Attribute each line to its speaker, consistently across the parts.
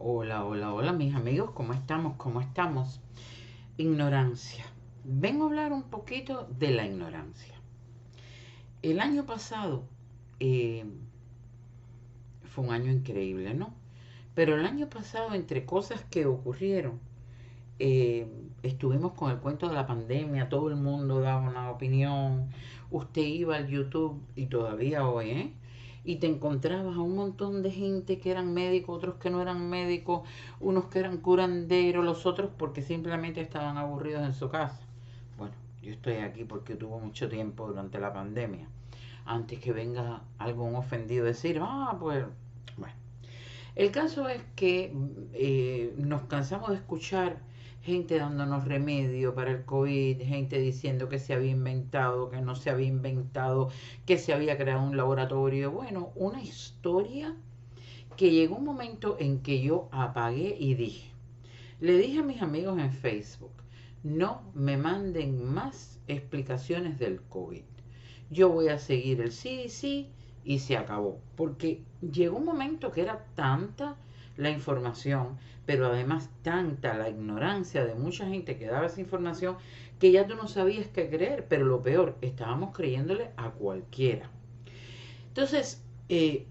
Speaker 1: Hola, hola, hola, mis amigos, ¿cómo estamos? ¿Cómo estamos? Ignorancia. Vengo a hablar un poquito de la ignorancia. El año pasado eh, fue un año increíble, ¿no? Pero el año pasado, entre cosas que ocurrieron, eh, estuvimos con el cuento de la pandemia, todo el mundo daba una opinión, usted iba al YouTube y todavía hoy, ¿eh? Y te encontrabas a un montón de gente que eran médicos, otros que no eran médicos, unos que eran curanderos, los otros porque simplemente estaban aburridos en su casa. Bueno, yo estoy aquí porque tuvo mucho tiempo durante la pandemia. Antes que venga algún ofendido a decir, pues, bueno. El caso es que nos cansamos de escuchar gente dándonos remedio para el COVID, gente diciendo que se había inventado, que no se había inventado, que se había creado un laboratorio. Bueno, una historia que llegó un momento en que yo apagué y dije, le dije a mis amigos en Facebook, no me manden más explicaciones del COVID. Yo voy a seguir el CDC y se acabó. Porque llegó un momento que era tanta la información, pero además tanta la ignorancia de mucha gente que daba esa información, que ya tú no sabías qué creer. Pero lo peor, estábamos creyéndole a cualquiera. Entonces, ese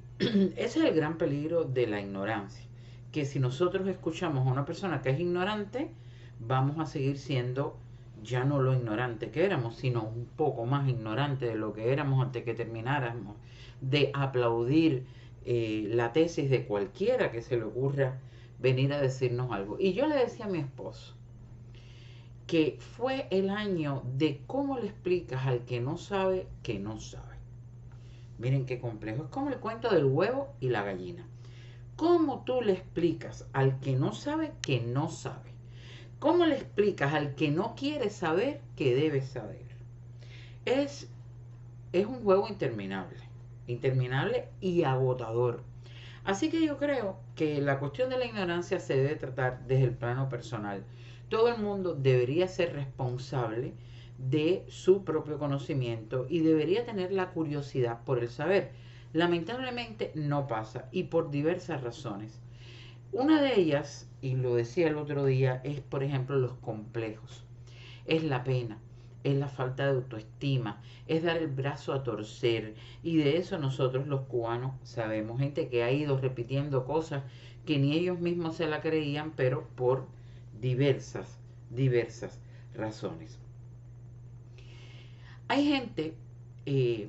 Speaker 1: es el gran peligro de la ignorancia, que si nosotros escuchamos a una persona que es ignorante, vamos a seguir siendo ya no lo ignorante que éramos, sino un poco más ignorante de lo que éramos antes que termináramos de aplaudir la tesis de cualquiera que se le ocurra venir a decirnos algo. Y yo le decía a mi esposo que fue el año de cómo le explicas al que no sabe que no sabe. Miren qué complejo. Es como el cuento del huevo y la gallina. ¿Cómo tú le explicas al que no sabe que no sabe? ¿Cómo le explicas al que no quiere saber que debe saber? Es, es un juego interminable. Interminable y agotador. Así que yo creo que la cuestión de la ignorancia se debe tratar desde el plano personal. Todo el mundo debería ser responsable de su propio conocimiento y debería tener la curiosidad por el saber. Lamentablemente no pasa y por diversas razones. Una de ellas, y lo decía el otro día, es por ejemplo los complejos. Es la pena, es la falta de autoestima, es dar el brazo a torcer. Y de eso nosotros los cubanos sabemos. Gente que ha ido repitiendo cosas que ni ellos mismos se la creían, pero por diversas razones. Hay gente eh,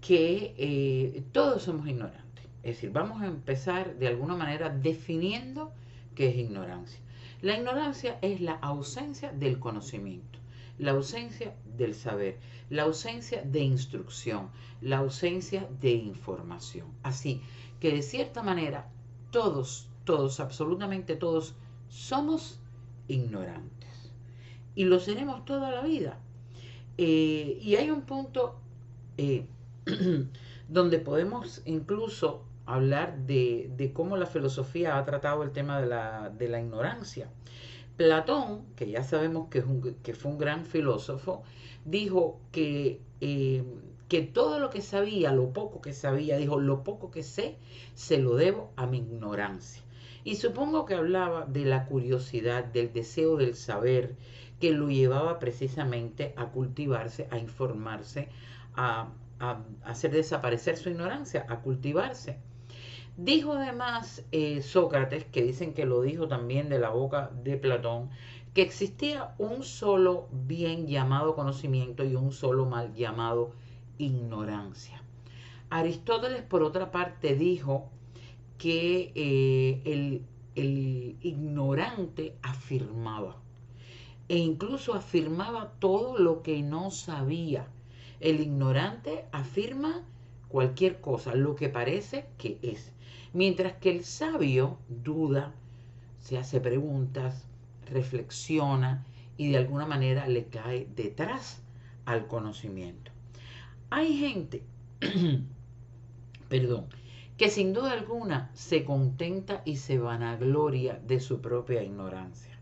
Speaker 1: que todos somos ignorantes. Es decir, vamos a empezar de alguna manera definiendo qué es ignorancia. La ignorancia es la ausencia del conocimiento, la ausencia del saber, la ausencia de instrucción, la ausencia de información. Así que de cierta manera todos, absolutamente todos, somos ignorantes. Y lo seremos toda la vida. Y hay un punto eh, donde podemos incluso hablar de cómo la filosofía ha tratado el tema de la ignorancia. Platón, que ya sabemos que fue un gran filósofo, dijo que todo lo que sabía, lo poco que sabía, dijo, lo poco que sé, se lo debo a mi ignorancia. Y supongo que hablaba de la curiosidad, del deseo del saber, que lo llevaba precisamente a cultivarse, a informarse, a hacer desaparecer su ignorancia, a cultivarse. Dijo además Sócrates, que dicen que lo dijo también de la boca de Platón, que existía un solo bien llamado conocimiento y un solo mal llamado ignorancia. Aristóteles, por otra parte, dijo que el ignorante afirmaba e incluso afirmaba todo lo que no sabía. El ignorante afirma cualquier cosa, lo que parece que es. Mientras que el sabio duda, se hace preguntas, reflexiona y de alguna manera le cae detrás al conocimiento. Hay gente, perdón, que sin duda alguna se contenta y se vanagloria de su propia ignorancia.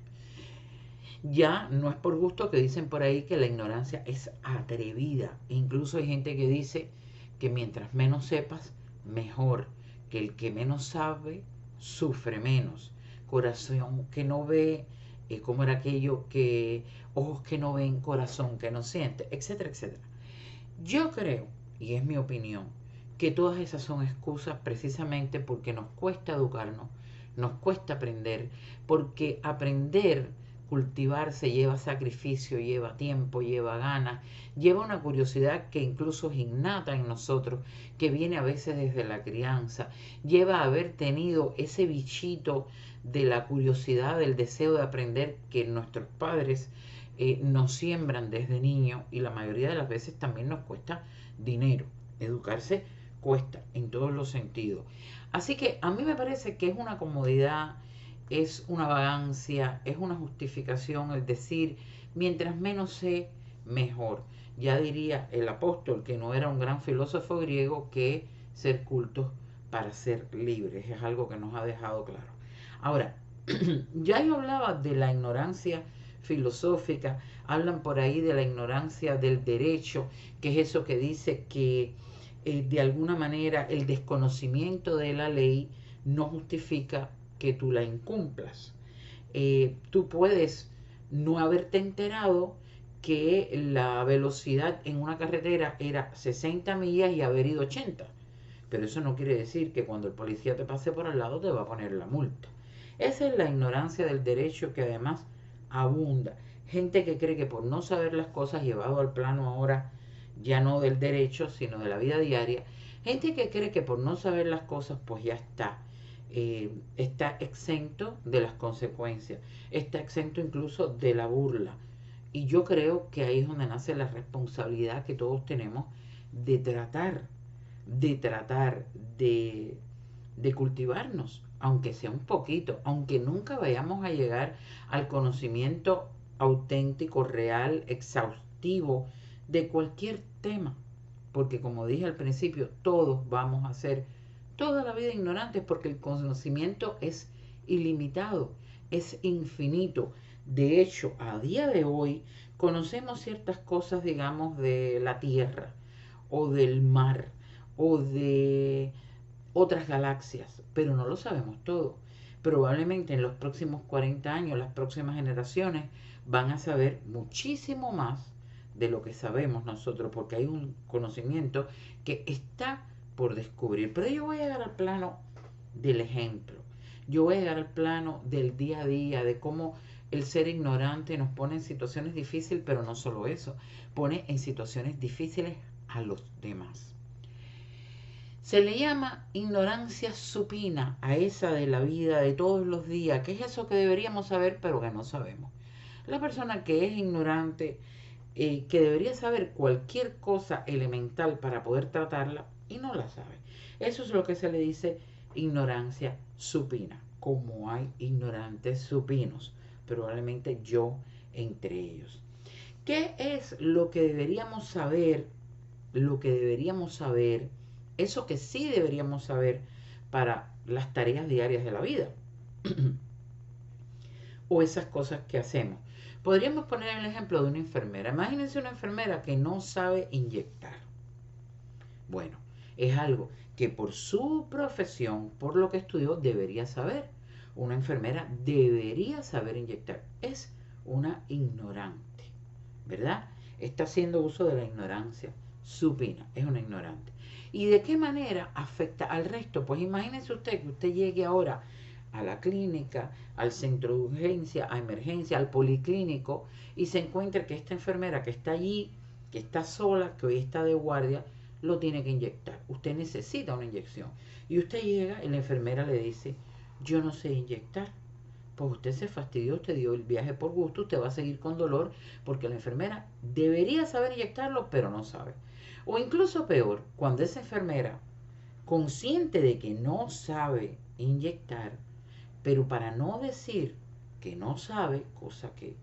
Speaker 1: Ya no es por gusto que dicen por ahí que la ignorancia es atrevida. Incluso hay gente que dice que mientras menos sepas, mejor, que el que menos sabe sufre menos. corazón que no ve, como era aquello que ojos que no ven, corazón que no siente, etcétera, etcétera. Yo creo, y es mi opinión, que todas esas son excusas precisamente porque nos cuesta educarnos, nos cuesta aprender, porque aprender, cultivarse lleva sacrificio, lleva tiempo, lleva ganas, lleva una curiosidad que incluso es innata en nosotros, que viene a veces desde la crianza, lleva a haber tenido ese bichito de la curiosidad, del deseo de aprender que nuestros padres nos siembran desde niños, y la mayoría de las veces también nos cuesta dinero. Educarse cuesta en todos los sentidos. Así que a mí me parece que es una comodidad, es una vagancia, es una justificación el decir, mientras menos sé, mejor. Ya diría el apóstol, que no era un gran filósofo griego, que ser cultos para ser libres. Es algo que nos ha dejado claro. Ahora, ya yo hablaba de la ignorancia filosófica, hablan por ahí de la ignorancia del derecho, que es eso que dice que de alguna manera el desconocimiento de la ley no justifica que tú la incumplas. Tú puedes no haberte enterado que la velocidad en una carretera era 60 millas y haber ido 80. Pero eso no quiere decir que cuando el policía te pase por al lado te va a poner la multa. Esa es la ignorancia del derecho que además abunda. Gente que cree que por no saber las cosas, llevado al plano ahora ya no del derecho, sino de la vida diaria, gente que cree que por no saber las cosas, pues ya está exento de las consecuencias, está exento incluso de la burla. Y yo creo que ahí es donde nace la responsabilidad que todos tenemos de tratar, de tratar de cultivarnos, aunque sea un poquito, aunque nunca vayamos a llegar al conocimiento auténtico, real, exhaustivo de cualquier tema, porque como dije al principio, todos vamos a ser toda la vida ignorantes, porque el conocimiento es ilimitado, es infinito. De hecho, a día de hoy conocemos ciertas cosas, digamos, de la Tierra o del mar o de otras galaxias, pero no lo sabemos todo. Probablemente en los próximos 40 años, las próximas generaciones van a saber muchísimo más de lo que sabemos nosotros, porque hay un conocimiento que está por descubrir. Pero yo voy a llegar al plano del ejemplo. Yo voy a llegar al plano del día a día, de cómo el ser ignorante nos pone en situaciones difíciles, pero no solo eso, pone en situaciones difíciles a los demás. Se le llama ignorancia supina a esa de la vida de todos los días, que es eso que deberíamos saber pero que no sabemos. La persona que es ignorante, que debería saber cualquier cosa elemental para poder tratarla y no la sabe. Eso es lo que se le dice ignorancia supina, como hay ignorantes supinos, probablemente yo entre ellos. ¿Qué es lo que deberíamos saber? Lo que deberíamos saber, eso que sí deberíamos saber para las tareas diarias de la vida o esas cosas que hacemos. Podríamos poner el ejemplo de una enfermera. Imagínense una enfermera que no sabe inyectar. Bueno, es algo que por su profesión, por lo que estudió, debería saber. Una enfermera debería saber inyectar. Es una ignorante, ¿verdad? Está haciendo uso de la ignorancia supina, es una ignorante. ¿Y de qué manera afecta al resto? Pues imagínense usted que usted llegue ahora a la clínica, al centro de urgencia, a emergencia, al policlínico, y se encuentre que esta enfermera que está allí, que está sola, que hoy está de guardia, lo tiene que inyectar. Usted necesita una inyección. Y usted llega y la enfermera le dice, yo no sé inyectar. Pues usted se fastidió, usted dio el viaje por gusto, usted va a seguir con dolor porque la enfermera debería saber inyectarlo, pero no sabe. O incluso peor, cuando esa enfermera, consciente de que no sabe inyectar, pero para no decir que no sabe, cosa que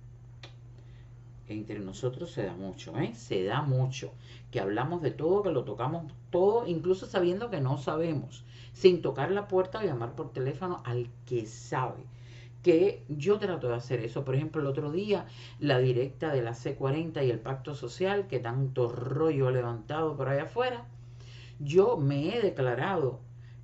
Speaker 1: entre nosotros se da mucho, se da mucho, que hablamos de todo, que lo tocamos todo, incluso sabiendo que no sabemos, sin tocar la puerta o llamar por teléfono al que sabe. Que yo trato de hacer eso. Por ejemplo, el otro día, la directa de la C40 y el Pacto Social, que tanto rollo ha levantado por allá afuera, yo me he declarado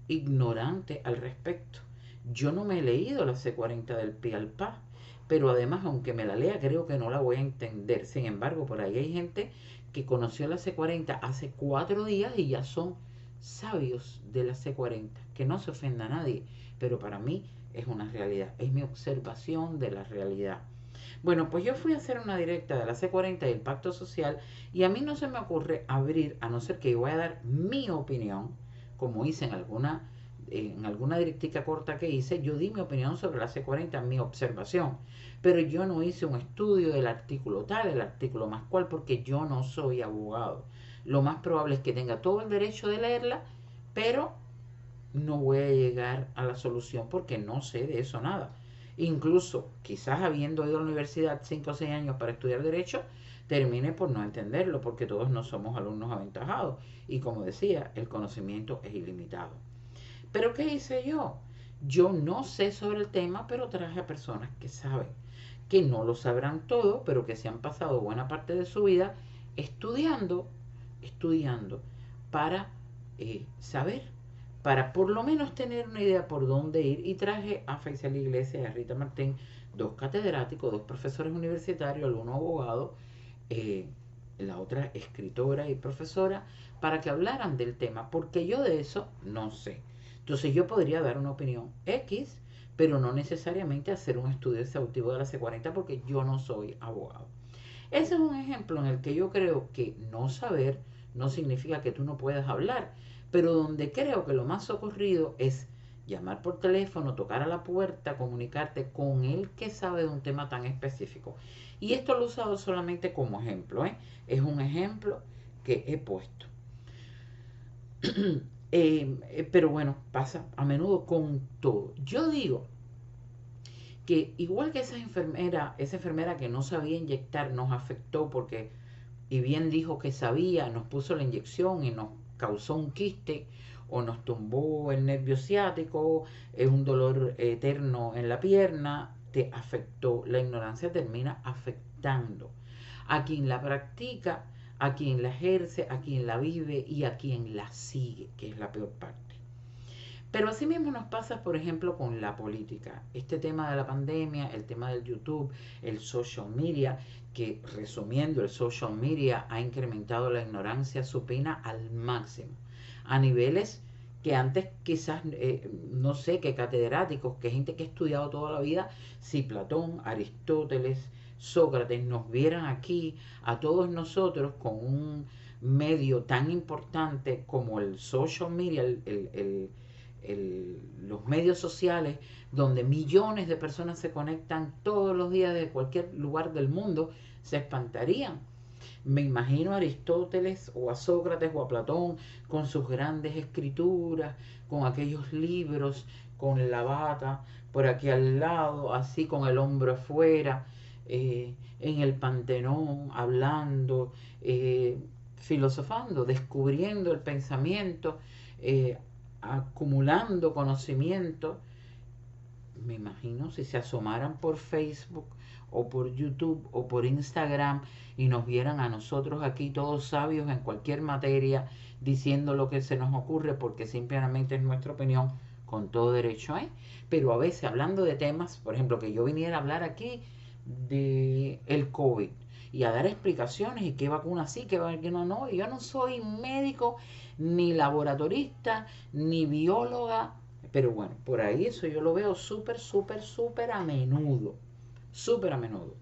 Speaker 1: ignorante al respecto. Yo no me he leído la C40 del Pi al Pa, pero además, aunque me la lea, creo que no la voy a entender. Sin embargo, por ahí hay gente que conoció la C40 hace 4 días y ya son sabios de la C40. Que no se ofenda a nadie, pero para mí es una realidad, es mi observación de la realidad. Bueno, pues yo fui a hacer una directa de la C40 y el Pacto Social y a mí no se me ocurre abrir, a no ser que yo voy a dar mi opinión, como hice en alguna directica corta que hice, yo di mi opinión sobre la C40, mi observación, pero yo no hice un estudio del artículo tal, el artículo más cual, porque yo no soy abogado. Lo más probable es que tenga todo el derecho de leerla, pero no voy a llegar a la solución porque no sé de eso nada. Incluso, quizás habiendo ido a la universidad 5 o 6 años para estudiar derecho, termine por no entenderlo porque todos no somos alumnos aventajados. Y como decía, el conocimiento es ilimitado. Pero ¿qué hice yo? Yo no sé sobre el tema, pero traje a personas que saben, que no lo sabrán todo, pero que se han pasado buena parte de su vida estudiando para saber, para por lo menos tener una idea por dónde ir. Y traje a Faisal Iglesias y a Rita Martín, dos catedráticos, dos profesores universitarios, el uno abogado, eh, la otra escritora y profesora, para que hablaran del tema, porque yo de eso no sé. Entonces yo podría dar una opinión X, pero no necesariamente hacer un estudio exhaustivo de la C40 porque yo no soy abogado. Ese es un ejemplo en el que yo creo que no saber no significa que tú no puedas hablar, pero donde creo que lo más socorrido es llamar por teléfono, tocar a la puerta, comunicarte con el que sabe de un tema tan específico. Y esto lo he usado solamente como ejemplo, ¿eh? Es un ejemplo que he puesto. Pero bueno, pasa a menudo con todo. Yo digo que igual que esa enfermera que no sabía inyectar nos afectó porque, y bien dijo que sabía, nos puso la inyección y nos causó un quiste o nos tumbó el nervio ciático, es un dolor eterno en la pierna, te afectó. La ignorancia termina afectando a quien la practica, a quien la ejerce, a quien la vive y a quien la sigue, que es la peor parte. Pero así mismo nos pasa, por ejemplo, con la política. Este tema de la pandemia, el tema del YouTube, el social media, que resumiendo, el social media ha incrementado la ignorancia supina al máximo, a niveles que antes quizás, no sé, que catedráticos, que gente que ha estudiado toda la vida, si Platón, Aristóteles, Sócrates nos vieran aquí, a todos nosotros, con un medio tan importante como el social media, los medios sociales, donde millones de personas se conectan todos los días de cualquier lugar del mundo, se espantarían. Me imagino a Aristóteles o a Sócrates o a Platón con sus grandes escrituras, con aquellos libros, con la bata por aquí al lado, así con el hombro afuera, en el Pantenón, hablando, filosofando, descubriendo el pensamiento, eh, acumulando conocimiento. Me imagino si se asomaran por Facebook o por YouTube o por Instagram y nos vieran a nosotros aquí todos sabios en cualquier materia diciendo lo que se nos ocurre porque simplemente es nuestra opinión con todo derecho, ¿eh? Pero a veces hablando de temas, por ejemplo, que yo viniera a hablar aquí de el COVID y a dar explicaciones y qué vacuna sí, qué vacuna no. Yo no soy médico, ni laboratorista, ni bióloga, pero bueno, por ahí eso yo lo veo súper, súper, súper a menudo. Súper a menudo.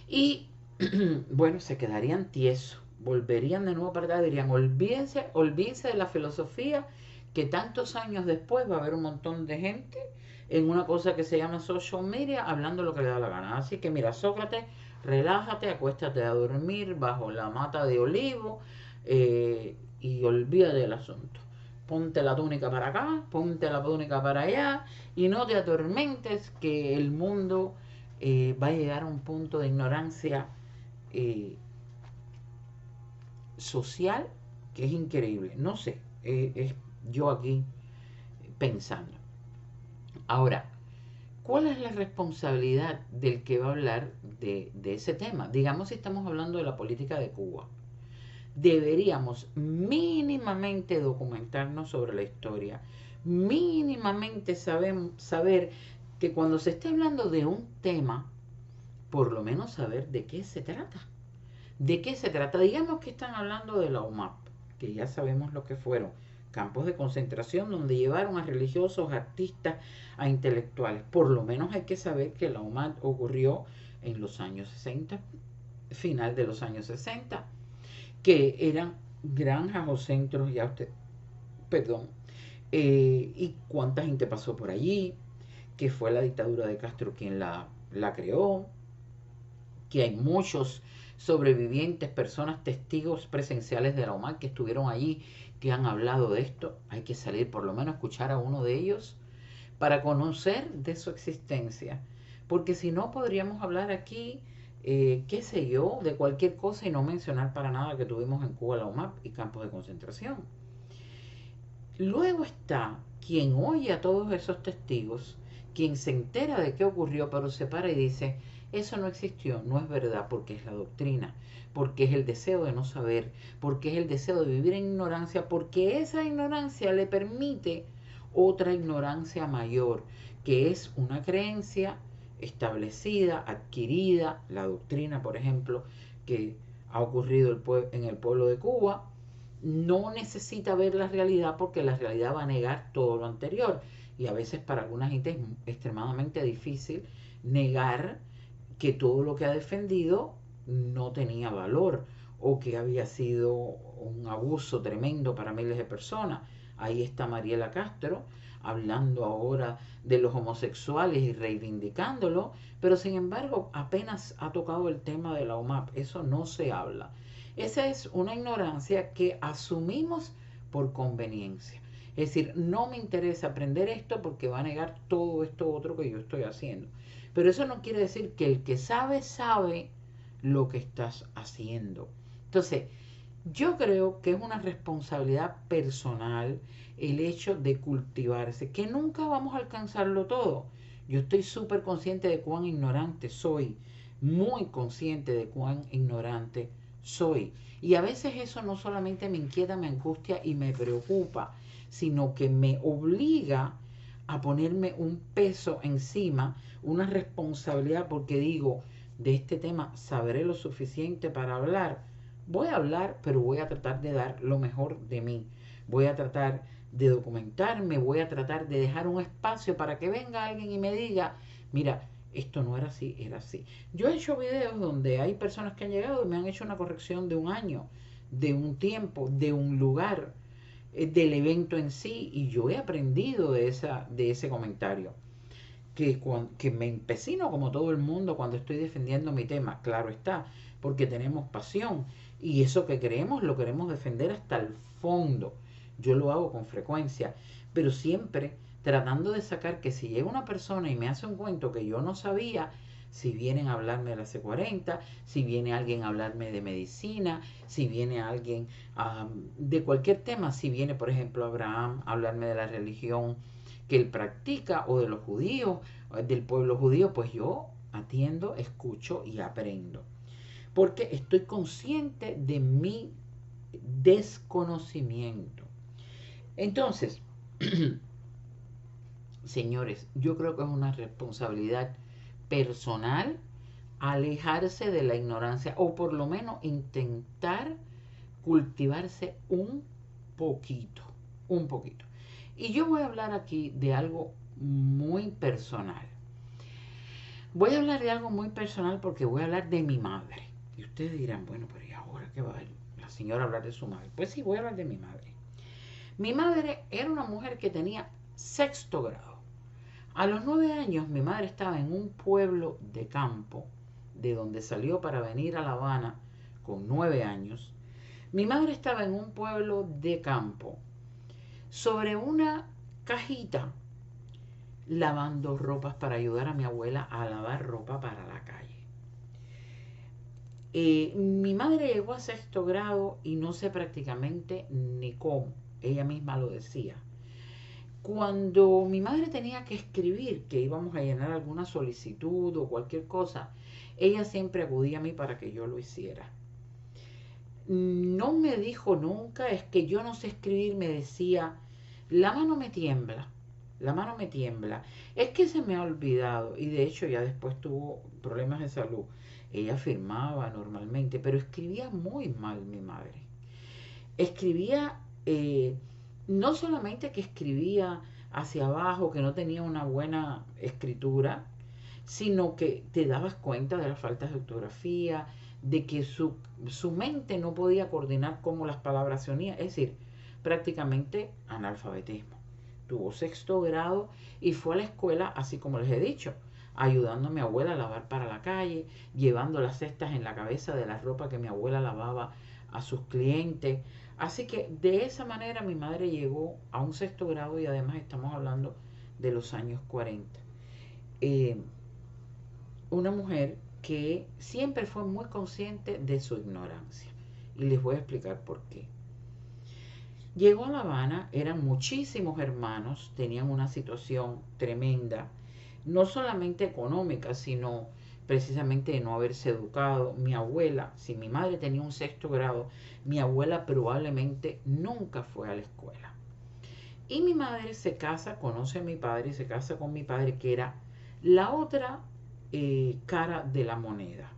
Speaker 1: Y bueno, se quedarían tiesos. Volverían de nuevo para atrás. Dirían, olvídense de la filosofía, que tantos años después va a haber un montón de gente en una cosa que se llama social media hablando lo que le da la gana. Así que mira, Sócrates, relájate, acuéstate a dormir bajo la mata de olivo y olvídate del asunto. Ponte la túnica para acá, ponte la túnica para allá y no te atormentes que el mundo va a llegar a un punto de ignorancia eh, social que es increíble. No sé, es yo aquí pensando. Ahora, ¿cuál es la responsabilidad del que va a hablar de ese tema? Digamos si estamos hablando de la política de Cuba. Deberíamos mínimamente documentarnos sobre la historia, mínimamente saber que cuando se esté hablando de un tema, por lo menos saber de qué se trata. ¿De qué se trata? Digamos que están hablando de la UMAP, que ya sabemos lo que fueron, campos de concentración donde llevaron a religiosos, artistas, a intelectuales. Por lo menos hay que saber que la UMAP ocurrió en los años 60, final de los años 60, que eran granjas o centros, ya usted, perdón, y cuánta gente pasó por allí, que fue la dictadura de Castro quien la creó, que hay muchos sobrevivientes, personas, testigos presenciales de la UMAC que estuvieron allí, que han hablado de esto. Hay que salir por lo menos a escuchar a uno de ellos para conocer de su existencia. Porque si no, podríamos hablar aquí, qué sé yo, de cualquier cosa y no mencionar para nada que tuvimos en Cuba la UMAP y campos de concentración. Luego está quien oye a todos esos testigos, quien se entera de qué ocurrió, pero se para y dice, eso no existió, no es verdad, porque es la doctrina, porque es el deseo de no saber, porque es el deseo de vivir en ignorancia, porque esa ignorancia le permite otra ignorancia mayor, que es una creencia establecida, adquirida, la doctrina, por ejemplo, que ha ocurrido en el pueblo de Cuba, no necesita ver la realidad porque la realidad va a negar todo lo anterior. Y a veces para alguna gente es extremadamente difícil negar que todo lo que ha defendido no tenía valor o que había sido un abuso tremendo para miles de personas. Ahí está Mariela Castro hablando ahora de los homosexuales y reivindicándolo, pero sin embargo apenas ha tocado el tema de la UMAP, eso no se habla. Esa es una ignorancia que asumimos por conveniencia. Es decir, no me interesa aprender esto porque va a negar todo esto otro que yo estoy haciendo. Pero eso no quiere decir que el que sabe, sabe lo que estás haciendo. Entonces, yo creo que es una responsabilidad personal el hecho de cultivarse, que nunca vamos a alcanzarlo todo. Yo estoy súper consciente de cuán ignorante soy, muy consciente de cuán ignorante soy. Y a veces eso no solamente me inquieta, me angustia y me preocupa, sino que me obliga a ponerme un peso encima, una responsabilidad, porque digo, de este tema sabré lo suficiente para hablar. Voy a hablar, pero voy a tratar de dar lo mejor de mí. Voy a tratar de documentarme, voy a tratar de dejar un espacio para que venga alguien y me diga, mira, esto no era así, era así. Yo he hecho videos donde hay personas que han llegado y me han hecho una corrección de un año, de un tiempo, de un lugar, del evento en sí, y yo he aprendido de ese comentario. Que me empecino como todo el mundo cuando estoy defendiendo mi tema, claro está, porque tenemos pasión y eso que creemos lo queremos defender hasta el fondo. Yo lo hago con frecuencia, pero siempre tratando de sacar que si llega una persona y me hace un cuento que yo no sabía, si vienen a hablarme de la C40, si viene alguien a hablarme de medicina, si viene alguien de cualquier tema, si viene por ejemplo Abraham a hablarme de la religión que él practica o de los judíos, del pueblo judío, pues yo atiendo, escucho y aprendo. Porque estoy consciente de mi desconocimiento. Entonces, señores, yo creo que es una responsabilidad personal alejarse de la ignorancia o por lo menos intentar cultivarse poquito, un poquito. Y yo voy a hablar aquí de algo muy personal. Voy a hablar de algo muy personal porque voy a hablar de mi madre. Y ustedes dirán, bueno, pero ¿y ahora qué va la señora a hablar de su madre? Pues sí, voy a hablar de mi madre. Mi madre era una mujer que tenía sexto grado. A los 9 años mi madre estaba en un pueblo de campo, de donde salió para venir a La Habana con 9 años. Mi madre estaba en un pueblo de campo, sobre una cajita, lavando ropas para ayudar a mi abuela a lavar ropa para la calle. Mi madre llegó a sexto grado y no sé prácticamente ni cómo, ella misma lo decía. Cuando mi madre tenía que escribir, que íbamos a llenar alguna solicitud o cualquier cosa, ella siempre acudía a mí para que yo lo hiciera. No me dijo nunca, es que yo no sé escribir, me decía, La mano me tiembla, la mano me tiembla. Es que se me ha olvidado y de hecho ya después tuvo problemas de salud. Ella firmaba normalmente, pero escribía muy mal mi madre. Escribía, no solamente que escribía hacia abajo, que no tenía una buena escritura, sino que te dabas cuenta de las faltas de ortografía, de que su mente no podía coordinar cómo las palabras se unían, es decir, prácticamente analfabetismo. Tuvo sexto grado y fue a la escuela, así como les he dicho, ayudando a mi abuela a lavar para la calle, llevando las cestas en la cabeza de la ropa que mi abuela lavaba a sus clientes. Así que de esa manera mi madre llegó a un sexto grado y además estamos hablando de los años 40. Eh, una mujer que siempre fue muy consciente de su ignorancia. Y les voy a explicar por qué. Llegó a La Habana, eran muchísimos hermanos, tenían una situación tremenda, no solamente económica, sino precisamente de no haberse educado. Mi abuela, si mi madre tenía un sexto grado, mi abuela probablemente nunca fue a la escuela. Y mi madre se casa, conoce a mi padre y se casa con mi padre, que era la otra cara de la moneda.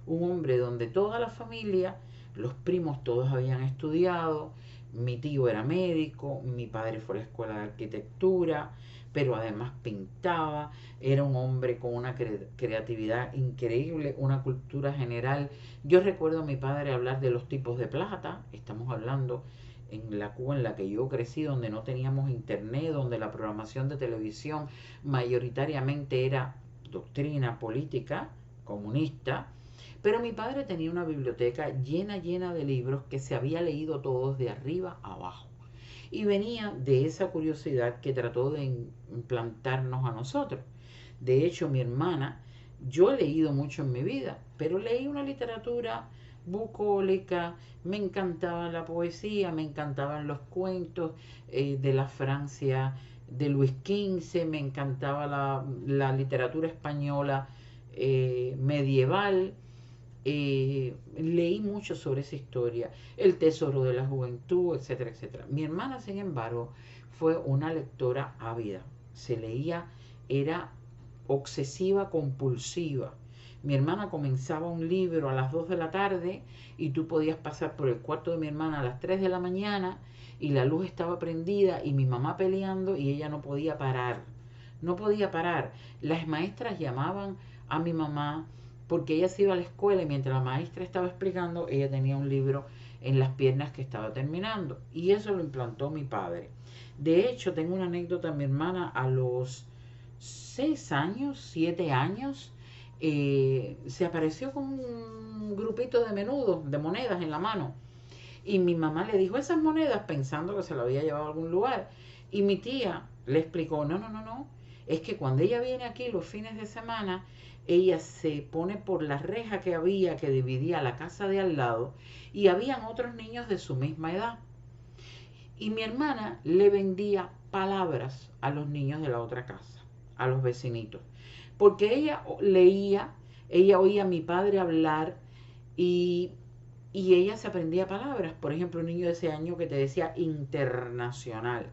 Speaker 1: Un hombre donde toda la familia, los primos todos habían estudiado, mi tío era médico, mi padre fue a la escuela de arquitectura, pero además pintaba, era un hombre con una creatividad increíble, una cultura general. Yo recuerdo a mi padre hablar de los tipos de plata, estamos hablando en la Cuba en la que yo crecí, donde no teníamos internet, donde la programación de televisión mayoritariamente era doctrina política comunista, pero mi padre tenía una biblioteca llena de libros que se había leído todos de arriba a abajo. Y venía de esa curiosidad que trató de implantarnos a nosotros. De hecho, mi hermana, yo he leído mucho en mi vida, pero leí una literatura bucólica, me encantaba la poesía, me encantaban los cuentos de la Francia de Luis XV, me encantaba la literatura española medieval. Leí mucho sobre esa historia, el tesoro de la juventud, etcétera, etcétera. Mi hermana, sin embargo, fue una lectora ávida. Se leía, era obsesiva compulsiva. Mi hermana comenzaba un libro a las 2 de la tarde y tú podías pasar por el cuarto de mi hermana a las 3 de la mañana y la luz estaba prendida y mi mamá peleando y ella no podía parar. No podía parar. Las maestras llamaban a mi mamá porque ella se iba a la escuela y mientras la maestra estaba explicando, ella tenía un libro en las piernas que estaba terminando. Y eso lo implantó mi padre. De hecho, tengo una anécdota. Mi hermana a los 6 años, 7 años, se apareció con un grupito de menudos, de monedas en la mano. Y mi mamá le dijo esas monedas pensando que se lo había llevado a algún lugar. Y mi tía le explicó, no, no, no, no. Es que cuando ella viene aquí los fines de semana, ella se pone por la reja que había que dividía la casa de al lado y habían otros niños de su misma edad. Y mi hermana le vendía palabras a los niños de la otra casa, a los vecinitos. Porque ella leía, ella oía a mi padre hablar y, y ella se aprendía palabras. Por ejemplo, un niño de ese año que te decía internacional.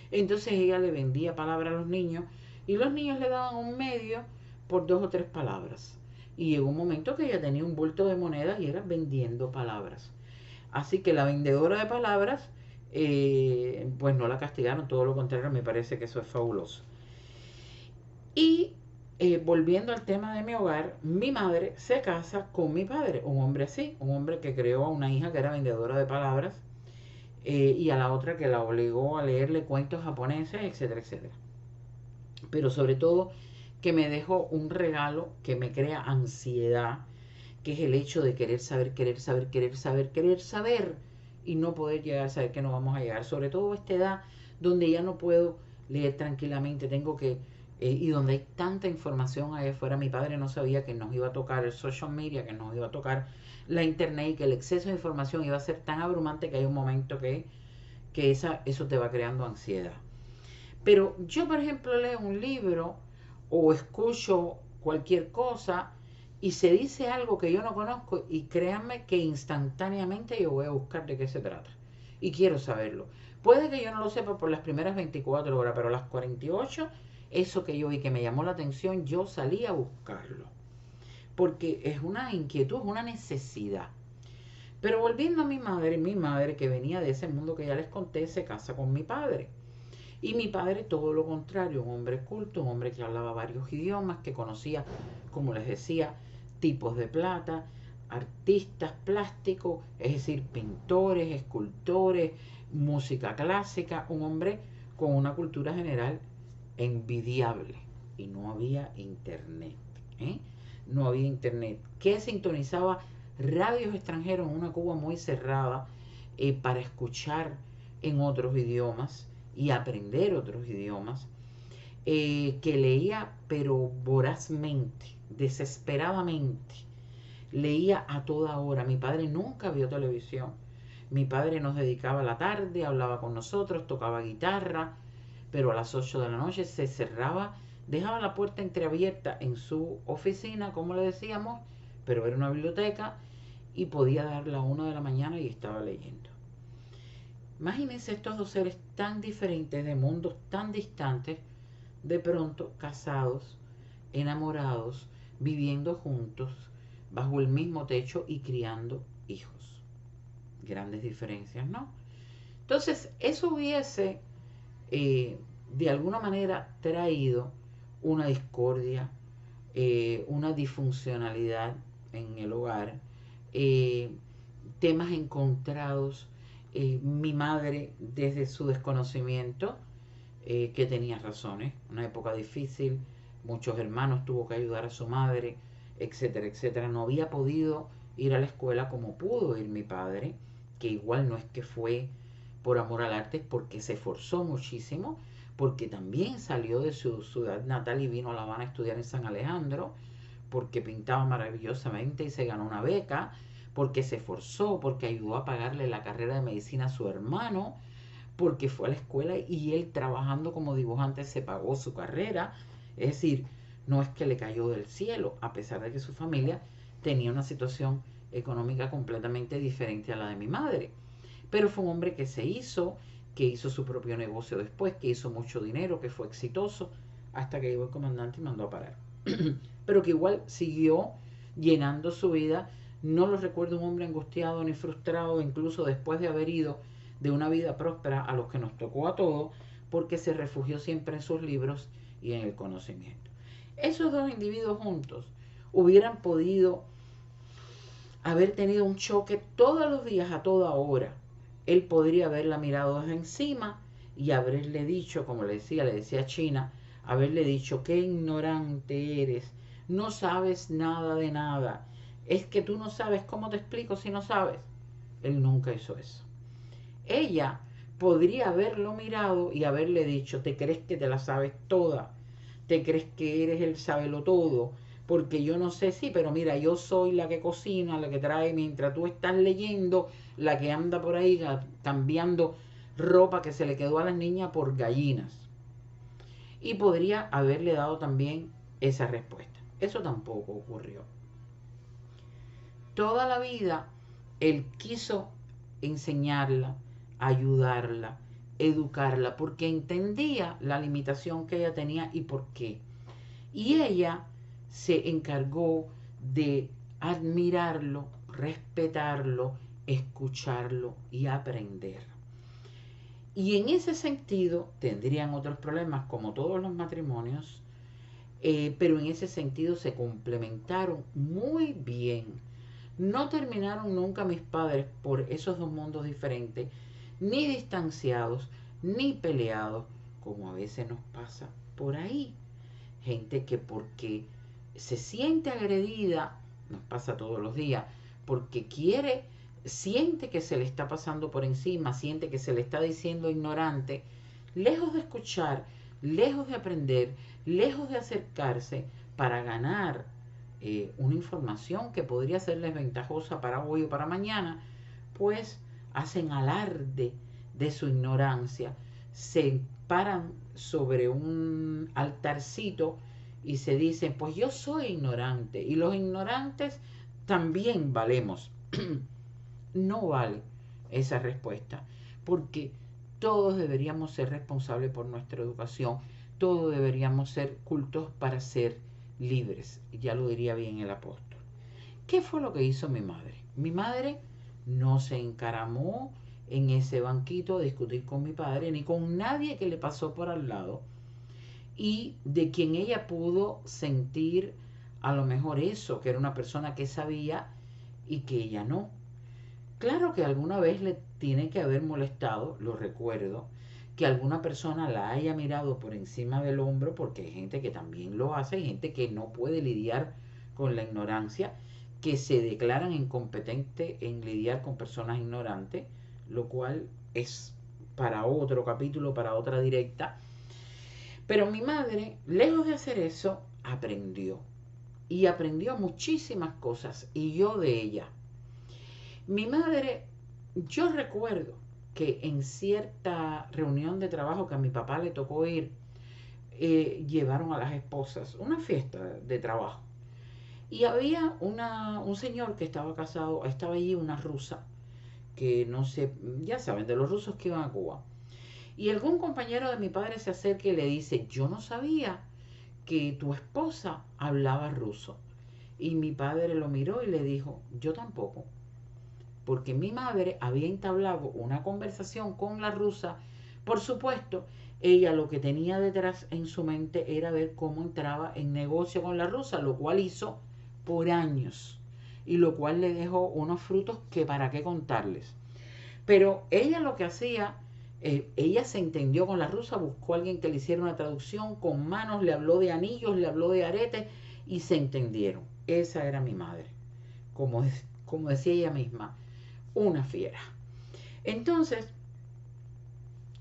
Speaker 1: Entonces ella le vendía palabras a los niños y los niños le daban un medio por 2 o 3 palabras. Y llegó un momento que ella tenía un bulto de monedas y era vendiendo palabras. Así que la vendedora de palabras, pues no la castigaron, todo lo contrario, me parece que eso es fabuloso. Y volviendo al tema de mi hogar, mi madre se casa con mi padre, un hombre así, un hombre que creó a una hija que era vendedora de palabras y a la otra que la obligó a leerle cuentos japoneses, etcétera, etcétera. Pero sobre todo que me dejó un regalo que me crea ansiedad, que es el hecho de querer saber, querer saber, querer saber, querer saber y no poder llegar a saber que no vamos a llegar. Sobre todo a esta edad donde ya no puedo leer tranquilamente, tengo que, y donde hay tanta información allá afuera. Mi padre no sabía que nos iba a tocar el social media, que nos iba a tocar la internet y que el exceso de información iba a ser tan abrumante que hay un momento que eso te va creando ansiedad. Pero yo, por ejemplo, leo un libro o escucho cualquier cosa y se dice algo que yo no conozco y créanme que instantáneamente yo voy a buscar de qué se trata. Y quiero saberlo. Puede que yo no lo sepa por las primeras 24 horas, pero a las 48, eso que yo vi que me llamó la atención, yo salí a buscarlo. Porque es una inquietud, es una necesidad. Pero volviendo a mi madre que venía de ese mundo que ya les conté, se casa con mi padre. Y mi padre todo lo contrario, un hombre culto, un hombre que hablaba varios idiomas, que conocía, como les decía, tipos de plata, artistas plásticos, es decir, pintores, escultores, música clásica, un hombre con una cultura general envidiable. Y no había internet, ¿eh? No había internet. ¿Qué sintonizaba? Radios extranjeros en una Cuba muy cerrada para escuchar en otros idiomas y aprender otros idiomas, que leía pero vorazmente, desesperadamente, leía a toda hora. Mi padre nunca vio televisión. Mi padre nos dedicaba la tarde, hablaba con nosotros, tocaba guitarra, pero a las 8 de la noche se cerraba, dejaba la puerta entreabierta en su oficina, como le decíamos, pero era una biblioteca y podía dar la 1 de la mañana y estaba leyendo. Imagínense estos dos seres tan diferentes, de mundos tan distantes, de pronto casados, enamorados, viviendo juntos, bajo el mismo techo y criando hijos. Grandes diferencias, ¿no? Entonces, eso hubiese de alguna manera traído una discordia, una disfuncionalidad en el hogar, temas encontrados. Mi madre, desde su desconocimiento, que tenía razones, una época difícil, muchos hermanos, tuvo que ayudar a su madre, etcétera, etcétera. No había podido ir a la escuela como pudo ir mi padre, que igual no es que fue por amor al arte, porque se esforzó muchísimo, porque también salió de su ciudad natal y vino a La Habana a estudiar en San Alejandro, porque pintaba maravillosamente y se ganó una beca, porque se esforzó, porque ayudó a pagarle la carrera de medicina a su hermano, porque fue a la escuela y él trabajando como dibujante se pagó su carrera. Es decir, no es que le cayó del cielo, a pesar de que su familia tenía una situación económica completamente diferente a la de mi madre. Pero fue un hombre que se hizo, que hizo su propio negocio después, que hizo mucho dinero, que fue exitoso, hasta que llegó el comandante y mandó a parar. Pero que igual siguió llenando su vida. No lo recuerdo un hombre angustiado ni frustrado, incluso después de haber ido de una vida próspera a los que nos tocó a todos, porque se refugió siempre en sus libros y en el conocimiento. Esos dos individuos juntos hubieran podido haber tenido un choque todos los días, a toda hora. Él podría haberla mirado desde encima y haberle dicho, como le decía a China, haberle dicho: qué ignorante eres, no sabes nada de nada, es que tú no sabes. ¿Cómo te explico si no sabes? Él nunca hizo eso. Ella podría haberlo mirado y haberle dicho: te crees que te la sabes toda, te crees que eres el sabelotodo, porque yo no sé, sí, pero mira, yo soy la que cocina, la que trae mientras tú estás leyendo, la que anda por ahí cambiando ropa que se le quedó a las niñas por gallinas. Y podría haberle dado también esa respuesta. Eso tampoco ocurrió. Toda la vida él quiso enseñarla, ayudarla, educarla, porque entendía la limitación que ella tenía y por qué. Y ella se encargó de admirarlo, respetarlo, escucharlo y aprender. Y en ese sentido tendrían otros problemas como todos los matrimonios, pero en ese sentido se complementaron muy bien. No terminaron nunca mis padres por esos dos mundos diferentes, ni distanciados, ni peleados, como a veces nos pasa por ahí. Gente que porque se siente agredida, nos pasa todos los días, porque siente que se le está pasando por encima, siente que se le está diciendo ignorante, lejos de escuchar, lejos de aprender, lejos de acercarse para ganar una información que podría serles ventajosa para hoy o para mañana, pues hacen alarde de su ignorancia, se paran sobre un altarcito y se dicen: pues yo soy ignorante y los ignorantes también valemos. No vale esa respuesta, porque todos deberíamos ser responsables por nuestra educación, todos deberíamos ser cultos para ser libres, ya lo diría bien el apóstol. ¿Qué fue lo que hizo mi madre? Mi madre no se encaramó en ese banquito a discutir con mi padre, ni con nadie que le pasó por al lado, y de quien ella pudo sentir a lo mejor eso, que era una persona que sabía y que ella no. Claro que alguna vez le tiene que haber molestado, lo recuerdo, que alguna persona la haya mirado por encima del hombro, porque hay gente que también lo hace, hay gente que no puede lidiar con la ignorancia, que se declaran incompetentes en lidiar con personas ignorantes, lo cual es para otro capítulo, para otra directa. Pero mi madre, lejos de hacer eso, aprendió. Y aprendió muchísimas cosas, y yo de ella. Mi madre, yo recuerdo que en cierta reunión de trabajo que a mi papá le tocó ir, llevaron a las esposas, una fiesta de trabajo. Y había un señor que estaba casado, estaba allí una rusa, que no sé, ya saben, de los rusos que iban a Cuba. Y algún compañero de mi padre se acerca y le dice, yo no sabía que tu esposa hablaba ruso. Y mi padre lo miró y le dijo, yo tampoco. Porque mi madre había entablado una conversación con la rusa. Por supuesto, ella lo que tenía detrás en su mente era ver cómo entraba en negocio con la rusa, lo cual hizo por años y lo cual le dejó unos frutos que para qué contarles. Pero ella lo que hacía, ella se entendió con la rusa, buscó a alguien que le hiciera una traducción con manos, le habló de anillos, le habló de aretes y se entendieron. Esa era mi madre, como decía ella misma, una fiera. Entonces,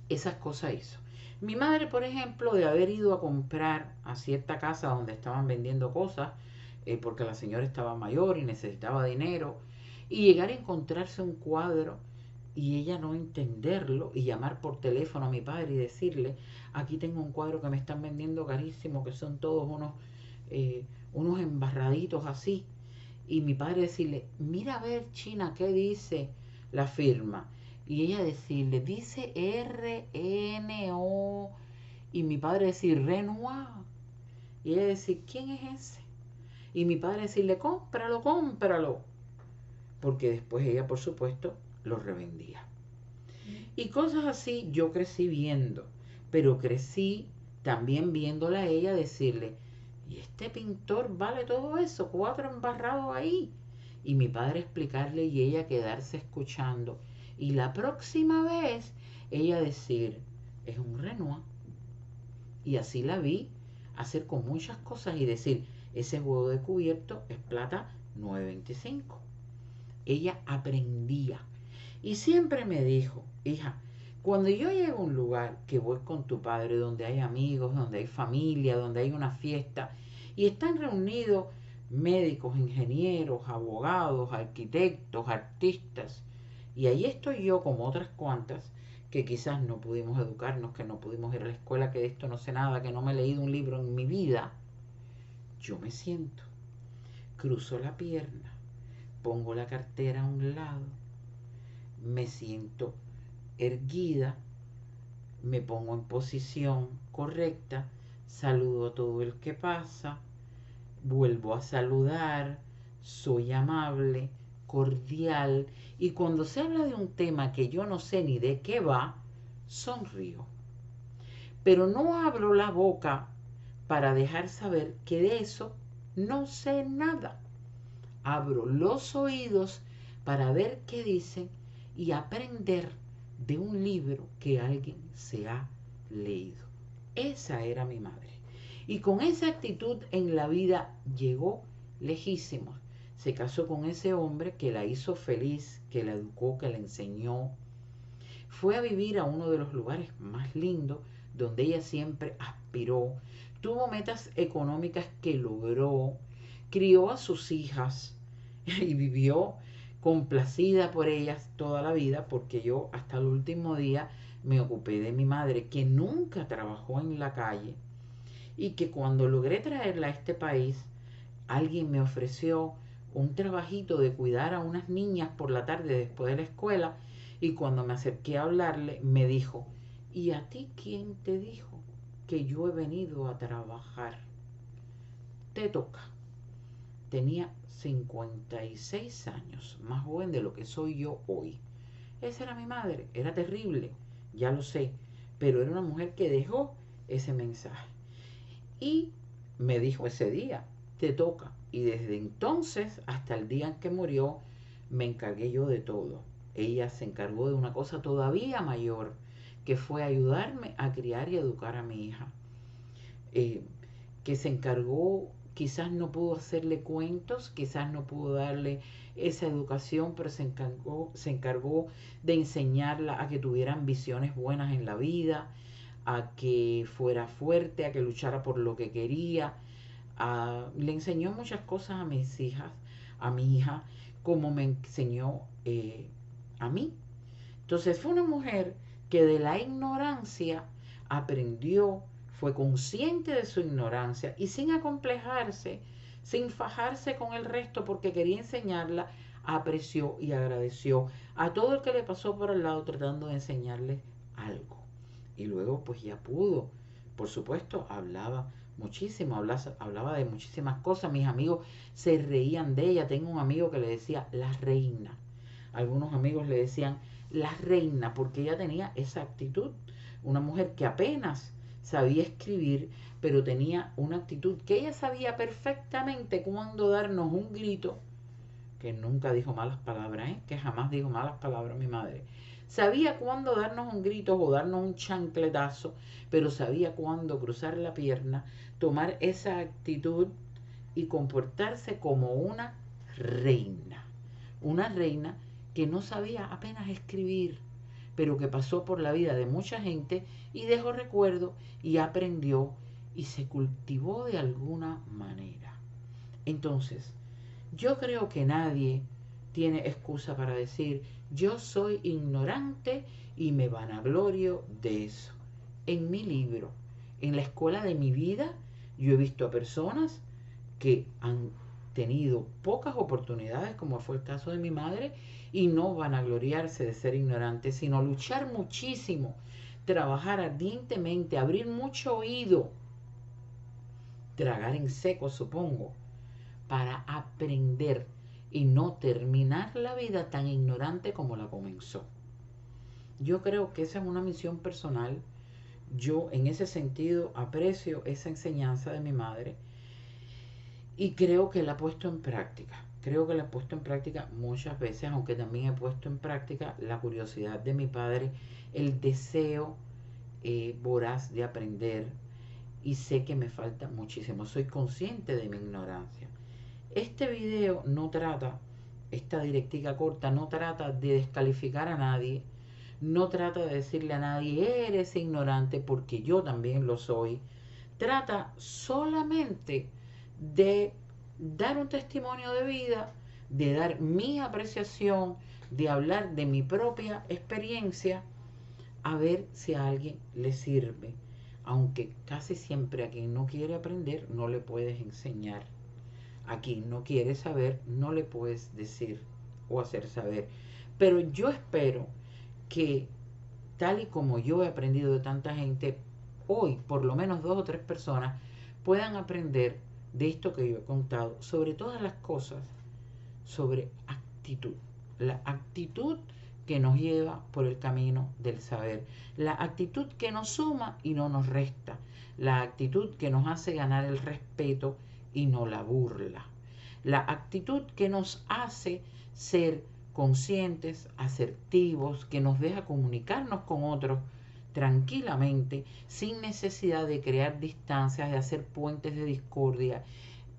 Speaker 1: esas cosas hizo. Mi madre, por ejemplo, de haber ido a comprar a cierta casa donde estaban vendiendo cosas, porque la señora estaba mayor y necesitaba dinero, y llegar a encontrarse un cuadro y ella no entenderlo y llamar por teléfono a mi padre y decirle, aquí tengo un cuadro que me están vendiendo carísimo, que son todos unos embarraditos así. Y mi padre decirle, mira a ver, China, ¿qué dice la firma? Y ella decirle, dice RNO. Y mi padre decir, Renoir. Y ella decir, ¿quién es ese? Y mi padre decirle, cómpralo, cómpralo. Porque después ella, por supuesto, lo revendía. Y cosas así yo crecí viendo, pero crecí también viéndola a ella decirle, y este pintor vale todo eso, 4 embarrados ahí. Y mi padre explicarle y ella quedarse escuchando. Y la próxima vez ella decir, es un Renoir. Y así la vi hacer con muchas cosas y decir, ese huevo de cubierto es plata 9.25. Ella aprendía. Y siempre me dijo, hija, cuando yo llego a un lugar que voy con tu padre, donde hay amigos, donde hay familia, donde hay una fiesta, y están reunidos médicos, ingenieros, abogados, arquitectos, artistas, y ahí estoy yo como otras cuantas, que quizás no pudimos educarnos, que no pudimos ir a la escuela, que de esto no sé nada, que no me he leído un libro en mi vida, yo me siento, cruzo la pierna, pongo la cartera a un lado, me siento erguida, me pongo en posición correcta, saludo a todo el que pasa, vuelvo a saludar, soy amable, cordial, y cuando se habla de un tema que yo no sé ni de qué va, sonrío. Pero no abro la boca para dejar saber que de eso no sé nada. Abro los oídos para ver qué dicen y aprender de un libro que alguien se ha leído. Esa era mi madre. Y con esa actitud en la vida llegó lejísimos. Se casó con ese hombre que la hizo feliz, que la educó, que la enseñó. Fue a vivir a uno de los lugares más lindos donde ella siempre aspiró. Tuvo metas económicas que logró. Crió a sus hijas y vivió complacida por ellas toda la vida, porque yo hasta el último día me ocupé de mi madre, que nunca trabajó en la calle y que cuando logré traerla a este país, alguien me ofreció un trabajito de cuidar a unas niñas por la tarde después de la escuela Y cuando me acerqué a hablarle, me dijo, ¿y a ti quién te dijo que yo he venido a trabajar? Te toca. Tenía 56 años, más joven de lo que soy yo hoy. Esa era mi madre, era terrible, ya lo sé, pero era una mujer que dejó ese mensaje. Y me dijo ese día, te toca. Y desde entonces hasta el día en que murió, me encargué yo de todo. Ella se encargó de una cosa todavía mayor, que fue ayudarme a criar y educar a mi hija. Eh, que se encargó, quizás no pudo hacerle cuentos, quizás no pudo darle esa educación, pero se encargó de enseñarla a que tuviera ambiciones buenas en la vida, a que fuera fuerte, a que luchara por lo que quería. Le enseñó muchas cosas a mis hijas, a mi hija, como me enseñó a mí. Entonces fue una mujer que de la ignorancia aprendió, fue consciente de su ignorancia y sin acomplejarse, sin fajarse con el resto porque quería enseñarla, apreció y agradeció a todo el que le pasó por al lado tratando de enseñarle algo. Y luego pues ya pudo, por supuesto, hablaba muchísimo, hablaba de muchísimas cosas. Mis amigos se reían de ella. Tengo un amigo que le decía la reina. Algunos amigos le decían la reina porque ella tenía esa actitud. Una mujer que apenas sabía escribir, pero tenía una actitud que ella sabía perfectamente cuándo darnos un grito, que nunca dijo malas palabras, que jamás dijo malas palabras mi madre. Sabía cuándo darnos un grito o darnos un chancletazo, pero sabía cuándo cruzar la pierna, tomar esa actitud y comportarse como una reina. Una reina que no sabía apenas escribir, pero que pasó por la vida de mucha gente y dejó recuerdo y aprendió y se cultivó de alguna manera. Entonces, yo creo que nadie tiene excusa para decir yo soy ignorante y me vanaglorio de eso. En mi libro, en la escuela de mi vida, yo he visto a personas que han tenido pocas oportunidades, como fue el caso de mi madre, y no vanagloriarse de ser ignorantes, sino luchar muchísimo, trabajar ardientemente, abrir mucho oído, tragar en seco, supongo, para aprender y no terminar la vida tan ignorante como la comenzó. Yo creo que esa es una misión personal. Yo en ese sentido aprecio esa enseñanza de mi madre y creo que la he puesto en práctica. Creo que la he puesto en práctica muchas veces, aunque también he puesto en práctica la curiosidad de mi padre, el deseo voraz de aprender, y sé que me falta muchísimo. Soy consciente de mi ignorancia. Este video no trata, esta directiva corta, no trata de descalificar a nadie, no trata de decirle a nadie, eres ignorante, porque yo también lo soy. Trata solamente de dar un testimonio de vida, de dar mi apreciación, de hablar de mi propia experiencia, a ver si a alguien le sirve. Aunque casi siempre a quien no quiere aprender no le puedes enseñar. A quien no quiere saber no le puedes decir o hacer saber. Pero yo espero que, tal y como yo he aprendido de tanta gente, hoy por lo menos 2 o 3 personas puedan aprender de esto que yo he contado, sobre todas las cosas, sobre actitud. La actitud que nos lleva por el camino del saber. La actitud que nos suma y no nos resta. La actitud que nos hace ganar el respeto y no la burla. La actitud que nos hace ser conscientes, asertivos, que nos deja comunicarnos con otros tranquilamente, sin necesidad de crear distancias, de hacer puentes de discordia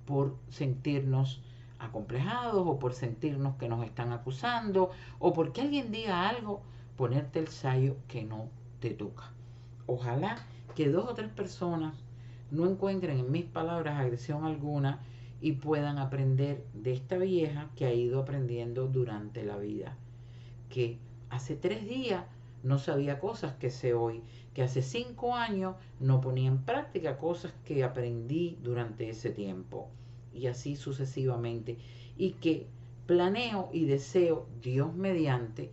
Speaker 1: por sentirnos acomplejados o por sentirnos que nos están acusando o porque alguien diga algo, ponerte el sayo que no te toca. Ojalá que 2 o 3 personas no encuentren en mis palabras agresión alguna y puedan aprender de esta vieja que ha ido aprendiendo durante la vida, que hace 3 días no sabía cosas que sé hoy, que hace 5 años no ponía en práctica cosas que aprendí durante ese tiempo, y así sucesivamente, y que planeo y deseo, Dios mediante,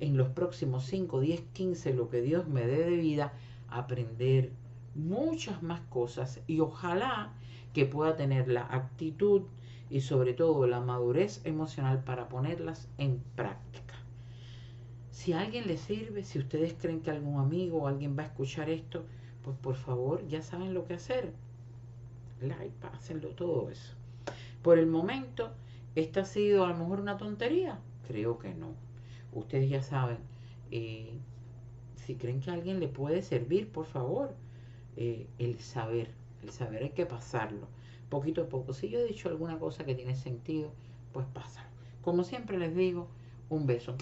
Speaker 1: en los próximos 5, 10, 15, lo que Dios me dé de vida, aprender muchas más cosas y ojalá que pueda tener la actitud y sobre todo la madurez emocional para ponerlas en práctica. Si a alguien le sirve, si ustedes creen que algún amigo o alguien va a escuchar esto, pues por favor ya saben lo que hacer. Like, pásenlo, todo eso. Por el momento, ¿esta ha sido a lo mejor una tontería? Creo que no. Ustedes ya saben, eh, si creen que a alguien le puede servir, por favor, el saber hay que pasarlo, poquito a poco. Si yo he dicho alguna cosa que tiene sentido, pues pásalo. Como siempre les digo, un beso.